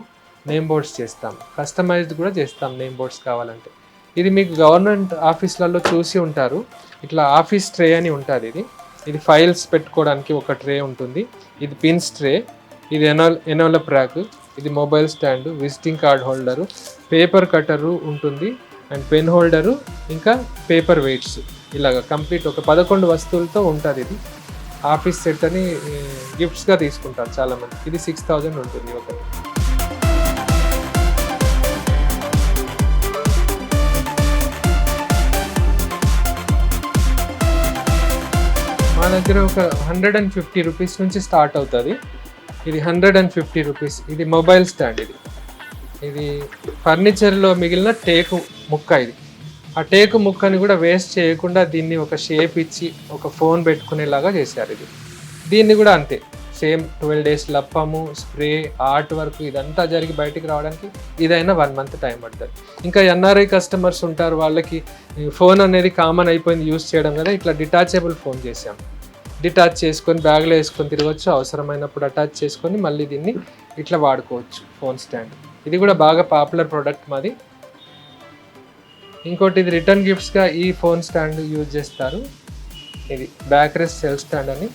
S1: Name boards చేస్తాం, కస్టమైజ్డ్ కూడా చేస్తాం నేమ్ బోర్డ్స్ కావాలంటే. ఇది మీకు గవర్నమెంట్ ఆఫీస్లలో చూసి ఉంటారు. ఇట్లా ఆఫీస్ ట్రే అని ఉంటుంది. ఇది ఫైల్స్ పెట్టుకోవడానికి ఒక ట్రే ఉంటుంది. ఇది పిన్స్ ట్రే, ఇది ఎనోలప్ ర్యాక్, ఇది mobile stand, visiting card holder, paper కట్టరు ఉంటుంది, అండ్ పెన్ హోల్డరు, ఇంకా పేపర్ వెయిట్స్. ఇలాగ కంప్లీట్ ఒక 11 వస్తువులతో ఉంటుంది. ఇది ఆఫీస్ సెట్ అని గిఫ్ట్స్గా తీసుకుంటారు చాలామంది. ఇది 6000 ఉంటుంది ఒకటి. మా దగ్గర ఒక 150 రూపీస్ నుంచి స్టార్ట్ అవుతుంది. ఇది 150 రూపీస్. ఇది మొబైల్ స్టాండ్. ఇది ఫర్నిచర్లో మిగిలిన టేకు ముక్క. ఇది ఆ టేకు ముక్కని కూడా వేస్ట్ చేయకుండా దీన్ని ఒక షేప్ ఇచ్చి ఒక ఫోన్ పెట్టుకునేలాగా చేశారు. దీన్ని కూడా అంతే, సేమ్ 12 days లప్పము, స్ప్రే, ఆర్ట్ వర్క్ ఇదంతా జరిగి బయటికి రావడానికి ఇదైనా 1 month టైం పడుతుంది. ఇంకా ఎన్ఆర్ఐ కస్టమర్స్ ఉంటారు, వాళ్ళకి ఫోన్ అనేది కామన్ అయిపోయింది యూస్ చేయడం కదా. ఇట్లా డిటాచబుల్ ఫోన్ చేసాం. డిటాచ్ చేసుకొని బ్యాగ్లో వేసుకొని తిరగచ్చు, అవసరమైనప్పుడు అటాచ్ చేసుకొని మళ్ళీ దీన్ని ఇట్లా వాడుకోవచ్చు ఫోన్ స్టాండ్. ఇది కూడా బాగా పాపులర్ ప్రోడక్ట్ మాది. ఇంకోటి ఇది రిటర్న్ గిఫ్ట్స్గా ఈ ఫోన్ స్టాండ్ యూజ్ చేస్తారు. ఇది బ్యాక్ రెస్ట్ సెల్ఫ్ స్టాండ్ అని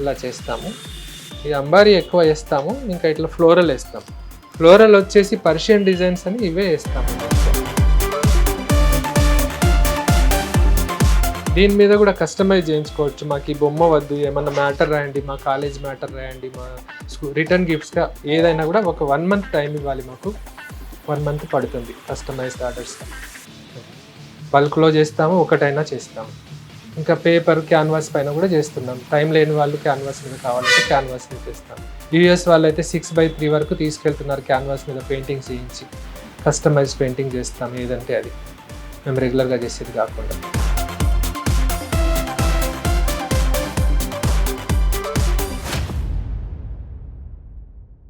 S1: ఇలా చేస్తాము. ఇది అంబారీ ఎక్కువ వేస్తాము, ఇంకా ఇట్లా ఫ్లోరల్ వేస్తాము. ఫ్లోరల్ వచ్చేసి పర్షియన్ డిజైన్స్ అని ఇవే వేస్తాము. దీని మీద కూడా కస్టమైజ్ చేయించుకోవచ్చు. మాకు ఈ బొమ్మ వద్దు, ఏమన్నా మ్యాటర్ రాయండి, మా కాలేజ్ మ్యాటర్ రాయండి, మా రిటర్న్ గిఫ్ట్స్గా ఏదైనా కూడా ఒక 1 month టైం ఇవ్వాలి. మాకు 1 month పడుతుంది కస్టమైజ్డ్ ఆర్డర్స్. బల్క్లో చేస్తాము, ఒకటైనా చేస్తాము. ఇంకా పేపర్ క్యాన్వాస్ పైన కూడా చేస్తున్నాం. టైం లేని వాళ్ళు క్యాన్వాస్ మీద కావాలంటే క్యాన్వాస్ మీద చేస్తాం. యూఎస్ వాళ్ళు అయితే 6x3 వరకు తీసుకెళ్తున్నారు క్యాన్వాస్ మీద పెయింటింగ్ చేయించి. కస్టమైజ్ పెయింటింగ్ చేస్తాం ఏదంటే అది, మేము రెగ్యులర్గా చేసేది కాకుండా.